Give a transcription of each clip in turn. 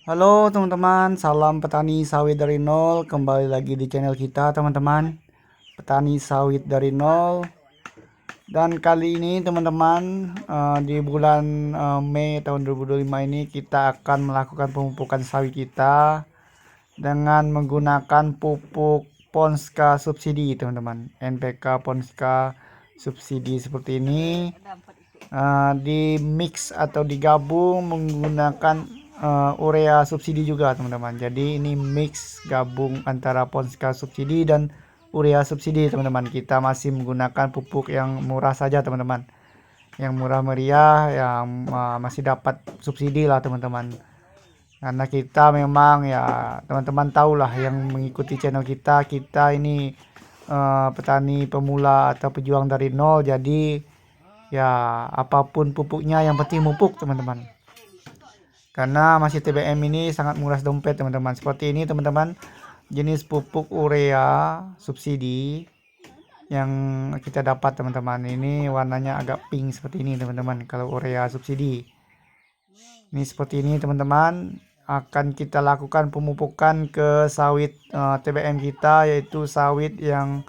Halo teman-teman, salam petani sawit dari nol. Kembali lagi di channel kita teman-teman, petani sawit dari nol. Dan kali ini teman-teman, di bulan Mei tahun 2025 ini kita akan melakukan pemupukan sawit kita dengan menggunakan pupuk Ponska subsidi teman-teman. NPK Ponska subsidi seperti ini, di mix atau digabung menggunakan urea subsidi juga teman-teman. Jadi ini mix gabung antara Ponska subsidi dan urea subsidi teman-teman. Kita masih menggunakan pupuk yang murah saja teman-teman, yang murah meriah, yang masih dapat subsidi lah teman-teman. Karena kita memang ya teman-teman tahulah yang mengikuti channel kita ini petani pemula atau pejuang dari nol. Jadi ya apapun pupuknya yang penting pupuk teman-teman, karena masih TBM ini sangat murah dompet teman-teman. Seperti ini teman-teman, jenis pupuk urea subsidi yang kita dapat teman-teman. Ini warnanya agak pink seperti ini teman-teman. Kalau urea subsidi ini seperti ini teman-teman, akan kita lakukan pemupukan ke sawit TBM kita, yaitu sawit yang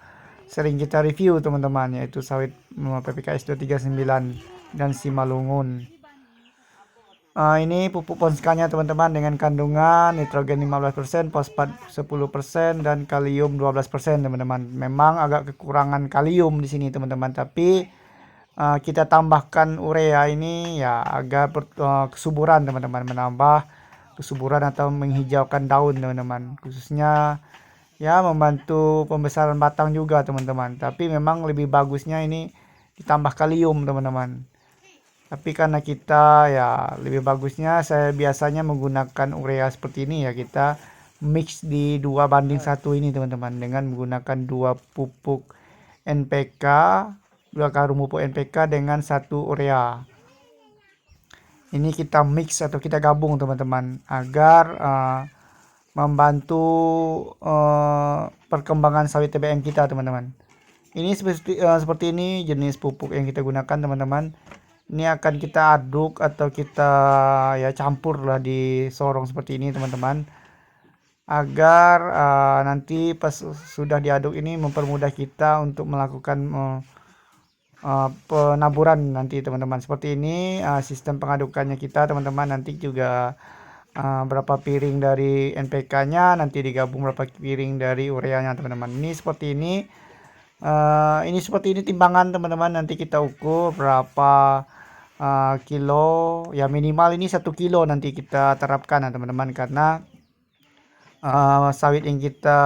sering kita review teman-teman, yaitu sawit PPKS 239 dan Simalungun. Ini pupuk ponskanya teman-teman, dengan kandungan nitrogen 15%, fosfat 10%, dan kalium 12% teman-teman. Memang agak kekurangan kalium di sini teman-teman, tapi kita tambahkan urea ini ya agar kesuburan teman-teman, menambah kesuburan atau menghijaukan daun teman-teman, khususnya ya membantu pembesaran batang juga teman-teman. Tapi memang lebih bagusnya ini ditambah kalium teman-teman. Tapi karena kita ya lebih bagusnya, saya biasanya menggunakan urea seperti ini ya, kita mix di 2:1 ini teman-teman, dengan menggunakan dua pupuk NPK, dua karung pupuk NPK dengan satu urea. Ini kita mix atau kita gabung teman-teman, agar membantu perkembangan sawit TBM kita teman-teman. Ini seperti ini jenis pupuk yang kita gunakan teman-teman. Ini akan kita aduk atau kita ya campur lah di sorong seperti ini teman-teman, agar nanti pas sudah diaduk ini mempermudah kita untuk melakukan penaburan nanti teman-teman. Seperti ini sistem pengadukannya kita teman-teman. Nanti juga berapa piring dari NPK-nya nanti digabung berapa piring dari ureanya teman-teman. Ini seperti ini. Ini seperti ini timbangan teman-teman. Nanti kita ukur berapa kilo, ya minimal ini 1 kilo nanti kita terapkan teman-teman, karena sawit yang kita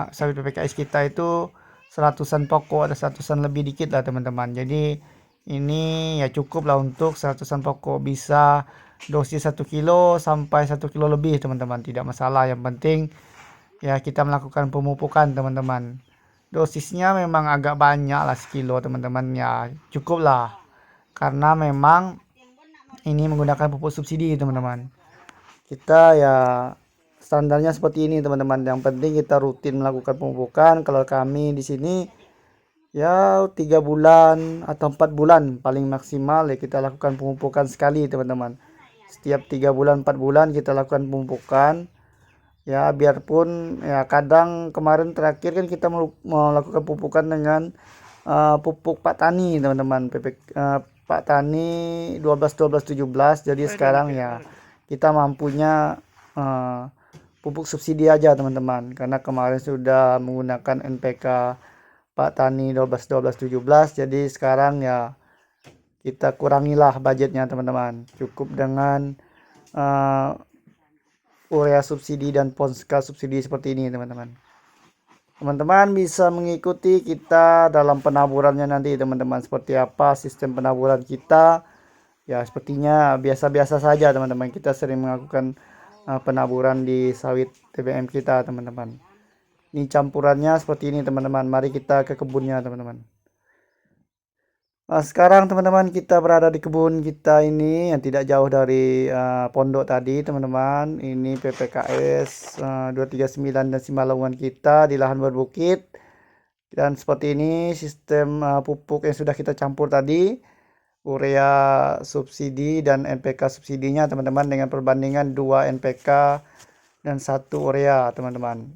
sawit PPKS kita itu seratusan pokok, ada seratusan lebih dikit lah teman-teman. Jadi ini ya cukup lah untuk seratusan pokok, bisa dosis 1 kilo sampai 1 kilo lebih teman-teman, tidak masalah. Yang penting ya kita melakukan pemupukan teman-teman. Dosisnya memang agak banyak lah, 1 kilo teman-teman, ya cukup lah, karena memang ini menggunakan pupuk subsidi teman-teman. Kita ya standarnya seperti ini teman-teman. Yang penting kita rutin melakukan pemupukan. Kalau kami di sini ya 3 bulan atau 4 bulan paling maksimal ya kita lakukan pemupukan sekali teman-teman. Setiap 3 bulan 4 bulan kita lakukan pemupukan. Ya biarpun ya kadang kemarin terakhir kan kita melakukan pemupukan dengan pupuk Pak Tani teman-teman, Pak Tani 12 12 17. Jadi sekarang ya kita mampunya pupuk subsidi aja teman-teman, karena kemarin sudah menggunakan NPK Pak Tani 12 12 17. Jadi sekarang ya kita kurangilah budgetnya teman-teman, cukup dengan urea subsidi dan Ponska subsidi seperti ini teman-teman. Teman-teman bisa mengikuti kita dalam penaburannya nanti teman-teman, seperti apa sistem penaburan kita. Ya sepertinya biasa-biasa saja teman-teman, kita sering melakukan penaburan di sawit TBM kita teman-teman. Ini campurannya seperti ini teman-teman, mari kita ke kebunnya teman-teman. Sekarang teman-teman kita berada di kebun kita ini yang tidak jauh dari pondok tadi teman-teman. Ini PPKS 239 dan Simalungun kita di lahan berbukit. Dan seperti ini sistem pupuk yang sudah kita campur tadi. urea subsidi dan NPK subsidinya teman-teman, dengan perbandingan 2 NPK dan 1 urea teman-teman.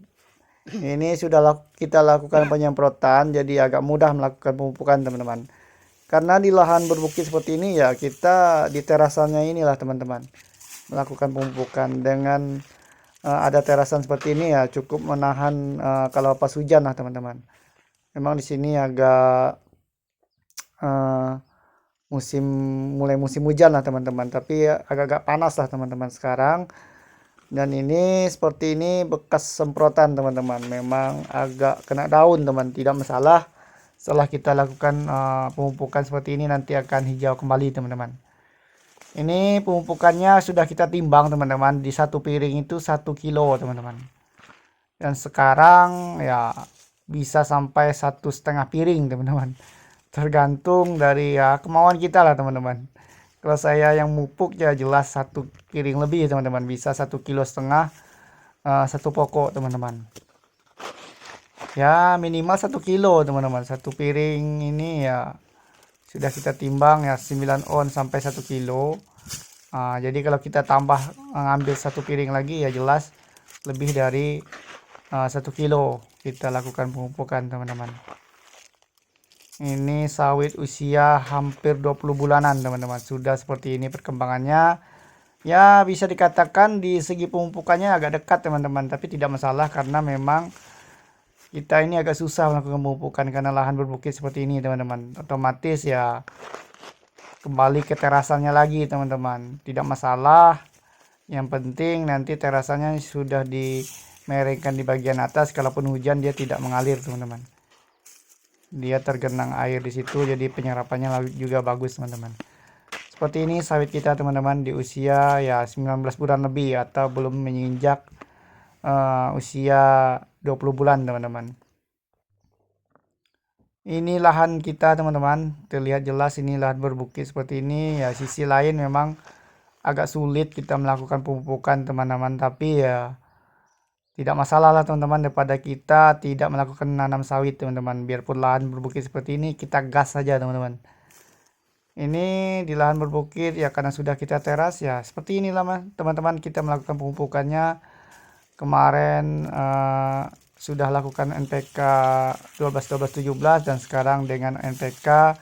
Ini sudah kita lakukan penyemprotan, jadi agak mudah melakukan pemupukan teman-teman. Karena di lahan berbukit seperti ini ya, kita di terasannya inilah teman-teman melakukan pemupukan. Dengan ada terasan seperti ini ya, cukup menahan kalau pas hujan lah teman-teman. Memang di sini agak mulai musim hujan lah teman-teman, tapi agak-agak panas lah teman-teman sekarang. Dan ini seperti ini bekas semprotan teman-teman, memang agak kena daun teman, tidak masalah. Setelah kita lakukan pemupukan seperti ini, nanti akan hijau kembali teman-teman. Ini pemupukannya sudah kita timbang teman-teman, di satu piring itu 1 kilo teman-teman. Dan sekarang ya bisa sampai 1,5 piring teman-teman, tergantung dari ya kemauan kita lah teman-teman. Kalau saya yang mupuk ya jelas 1 piring lebih teman-teman, bisa 1,5 kilo satu pokok teman-teman. Ya minimal 1 kilo teman-teman, satu piring ini ya sudah kita timbang ya 9 on sampai 1 kilo. Jadi kalau kita tambah ngambil 1 piring lagi ya jelas lebih dari 1 kilo kita lakukan pemupukan teman-teman. Ini sawit usia hampir 20 bulanan teman-teman, sudah seperti ini perkembangannya. Ya bisa dikatakan di segi pemupukannya agak dekat teman-teman, tapi tidak masalah karena memang kita ini agak susah melakukan pemupukan karena lahan berbukit seperti ini teman-teman. Otomatis ya kembali ke terasannya lagi teman-teman, tidak masalah. Yang penting nanti terasannya sudah dimeringkan di bagian atas, kalaupun hujan dia tidak mengalir teman-teman. Dia tergenang air di situ, jadi penyerapannya juga bagus teman-teman. Seperti ini sawit kita teman-teman di usia ya 19 bulan lebih atau belum menginjak usia 20 bulan teman-teman. Ini lahan kita teman-teman, terlihat jelas ini lahan berbukit seperti ini ya. Sisi lain memang agak sulit kita melakukan pemupukan teman-teman, tapi ya tidak masalah lah teman-teman, daripada kita tidak melakukan nanam sawit teman-teman. Biarpun lahan berbukit seperti ini, kita gas saja teman-teman. Ini di lahan berbukit ya, karena sudah kita teras ya seperti inilah teman-teman kita melakukan pemupukannya. Kemarin sudah lakukan NPK 12-12-17 dan sekarang dengan NPK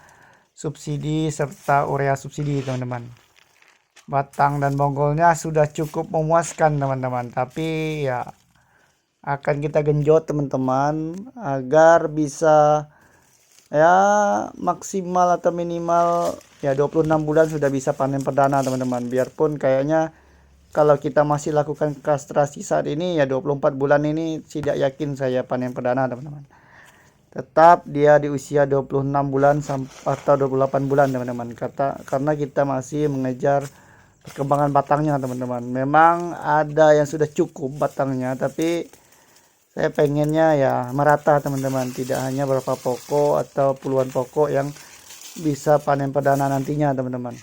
subsidi serta urea subsidi teman-teman. Batang dan bonggolnya sudah cukup memuaskan teman-teman, tapi ya akan kita genjot teman-teman agar bisa ya maksimal atau minimal ya 26 bulan sudah bisa panen perdana teman-teman. Biarpun kayaknya kalau kita masih lakukan kastrasi saat ini ya 24 bulan ini tidak yakin saya panen perdana teman-teman. Tetap dia di usia 26 bulan atau 28 bulan teman-teman, karena kita masih mengejar perkembangan batangnya teman-teman. Memang ada yang sudah cukup batangnya, tapi saya pengennya ya merata teman-teman, tidak hanya beberapa pokok atau puluhan pokok yang bisa panen perdana nantinya teman-teman.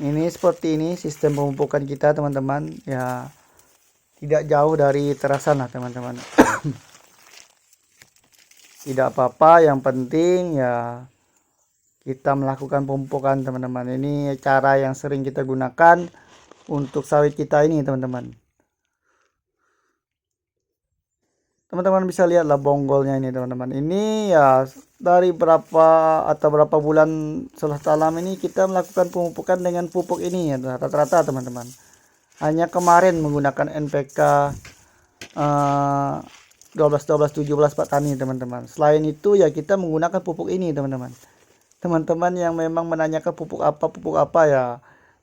Ini seperti ini sistem pemupukan kita teman-teman ya, tidak jauh dari terasan lah teman-teman. Tidak apa-apa, yang penting ya kita melakukan pemupukan teman-teman. Ini cara yang sering kita gunakan untuk sawit kita ini teman-teman. Teman-teman bisa lihatlah bonggolnya ini teman-teman. Ini ya dari berapa bulan setelah tanam ini kita melakukan pemupukan dengan pupuk ini ya rata-rata teman-teman. Hanya kemarin menggunakan NPK 12-12-17 Pak Tani teman-teman. Selain itu ya kita menggunakan pupuk ini teman-teman. Teman-teman yang memang menanyakan pupuk apa ya,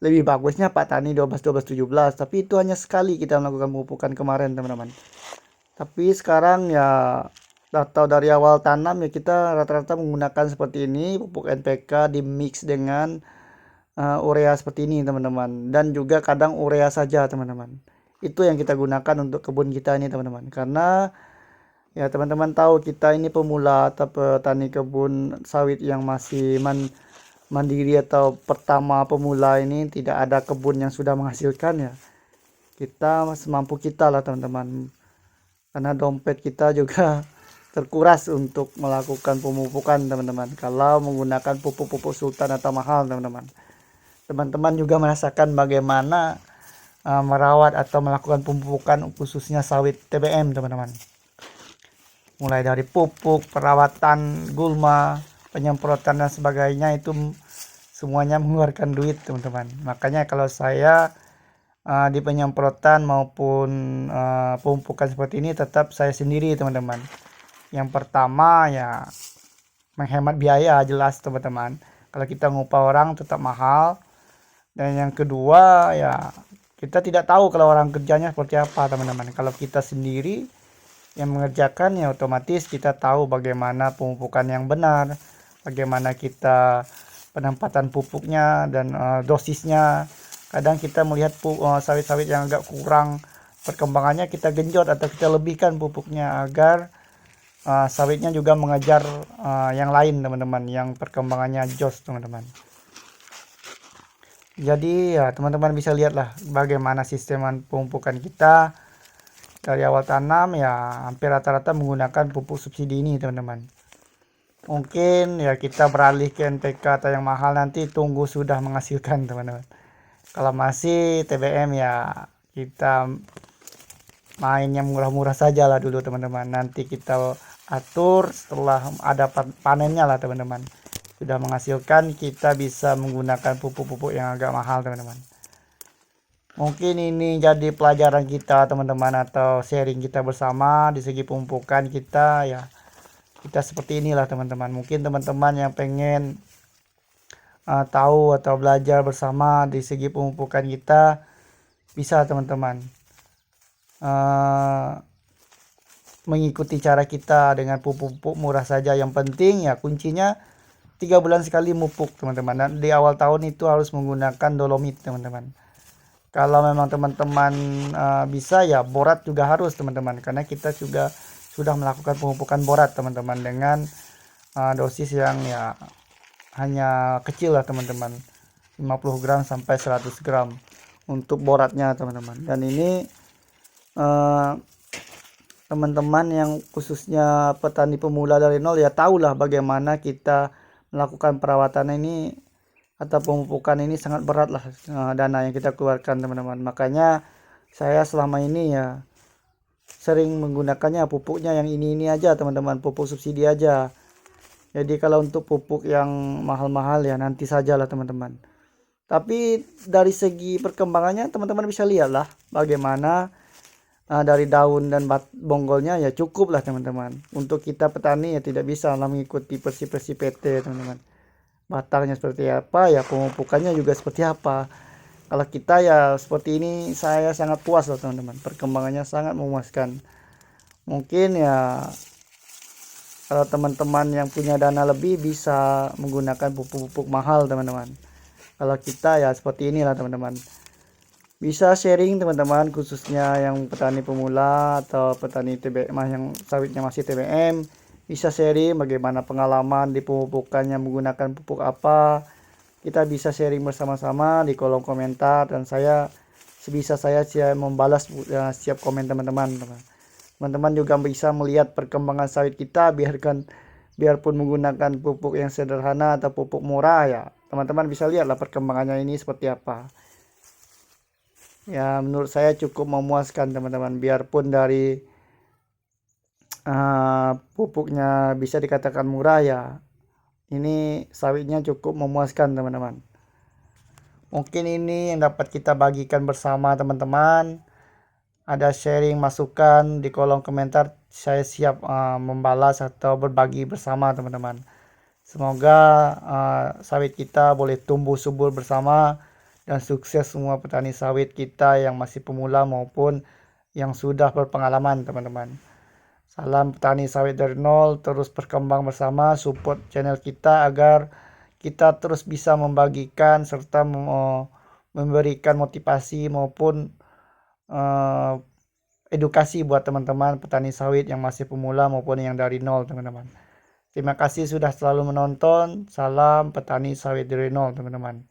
lebih bagusnya Pak Tani 12-12-17, tapi itu hanya sekali kita melakukan pemupukan kemarin teman-teman. Tapi sekarang ya atau dari awal tanam ya kita rata-rata menggunakan seperti ini, pupuk NPK di mix dengan urea seperti ini teman-teman, dan juga kadang urea saja teman-teman. Itu yang kita gunakan untuk kebun kita ini teman-teman, karena ya teman-teman tahu kita ini pemula atau petani kebun sawit yang masih mandiri atau pertama pemula, ini tidak ada kebun yang sudah menghasilkan ya. Kita semampu kita lah teman-teman, karena dompet kita juga terkuras untuk melakukan pemupukan teman-teman kalau menggunakan pupuk-pupuk sultan atau mahal teman-teman. Teman-teman juga merasakan bagaimana merawat atau melakukan pemupukan khususnya sawit TBM teman-teman. Mulai dari pupuk, perawatan gulma, penyemprotan dan sebagainya itu semuanya mengeluarkan duit teman-teman. Makanya kalau saya di penyemprotan maupun pemupukan seperti ini tetap saya sendiri teman-teman. Yang pertama ya menghemat biaya jelas teman-teman. Kalau kita ngupah orang tetap mahal. Dan yang kedua ya kita tidak tahu kalau orang kerjanya seperti apa teman-teman. Kalau kita sendiri yang mengerjakan ya otomatis kita tahu bagaimana pemupukan yang benar, bagaimana kita penempatan pupuknya dan dosisnya. Kadang kita melihat sawit-sawit yang agak kurang perkembangannya, kita genjot atau kita lebihkan pupuknya agar sawitnya juga mengejar yang lain teman-teman, yang perkembangannya jos teman-teman. Jadi ya teman-teman bisa lihatlah bagaimana sistem pemupukan kita dari awal tanam ya hampir rata-rata menggunakan pupuk subsidi ini teman-teman. Mungkin ya kita beralih ke NPK atau yang mahal nanti tunggu sudah menghasilkan teman-teman. Kalau masih TBM ya kita mainnya murah-murah saja lah dulu teman-teman. Nanti kita atur setelah ada panennya lah teman-teman. Sudah menghasilkan kita bisa menggunakan pupuk-pupuk yang agak mahal teman-teman. Mungkin ini jadi pelajaran kita teman-teman atau sharing kita bersama di segi pemupukan kita ya. Kita seperti inilah teman-teman. Mungkin teman-teman yang pengen tahu atau belajar bersama di segi pemupukan kita bisa teman-teman mengikuti cara kita dengan pupuk-pupuk murah saja. Yang penting ya kuncinya 3 bulan sekali mupuk teman-teman. Dan di awal tahun itu harus menggunakan dolomit teman-teman. Kalau memang teman-teman bisa ya borat juga harus teman-teman, karena kita juga sudah melakukan pemupukan borat teman-teman dengan dosis yang ya hanya kecil lah teman-teman, 50 gram sampai 100 gram untuk boratnya teman-teman. Dan ini teman-teman yang khususnya petani pemula dari nol ya tahulah bagaimana kita melakukan perawatan ini atau pemupukan ini sangat berat lah dana yang kita keluarkan teman-teman. Makanya saya selama ini ya sering menggunakannya pupuknya yang ini aja teman-teman, pupuk subsidi aja. Jadi kalau untuk pupuk yang mahal-mahal ya nanti sajalah teman-teman. Tapi dari segi perkembangannya teman-teman bisa lihat lah bagaimana dari daun dan bonggolnya ya cukup lah teman-teman. Untuk kita petani ya tidak bisa lah mengikuti persi-persi PT teman-teman. Batangnya seperti apa ya pemupukannya juga seperti apa. Kalau kita ya seperti ini saya sangat puas lah teman-teman. Perkembangannya sangat memuaskan. Mungkin ya kalau teman-teman yang punya dana lebih bisa menggunakan pupuk-pupuk mahal teman-teman. Kalau kita ya seperti inilah teman-teman. Bisa sharing teman-teman khususnya yang petani pemula atau petani TBM yang sawitnya masih TBM, bisa sharing bagaimana pengalaman di pemupukannya menggunakan pupuk apa. Kita bisa sharing bersama-sama di kolom komentar dan saya sebisa saya siap membalas setiap komen teman-teman. Teman-teman juga bisa melihat perkembangan sawit kita biarpun menggunakan pupuk yang sederhana atau pupuk murah ya. Teman-teman bisa lihatlah perkembangannya ini seperti apa. Ya menurut saya cukup memuaskan teman-teman, biarpun dari pupuknya bisa dikatakan murah ya, ini sawitnya cukup memuaskan teman-teman. Mungkin ini yang dapat kita bagikan bersama teman-teman. Ada sharing masukan di kolom komentar, saya siap membalas atau berbagi bersama teman-teman. Semoga sawit kita boleh tumbuh subur bersama dan sukses semua petani sawit kita yang masih pemula maupun yang sudah berpengalaman teman-teman. Salam petani sawit dari nol, terus berkembang bersama, support channel kita agar kita terus bisa membagikan serta memberikan motivasi maupun edukasi buat teman-teman petani sawit yang masih pemula maupun yang dari nol teman-teman. Terima kasih sudah selalu menonton. Salam petani sawit dari nol teman-teman.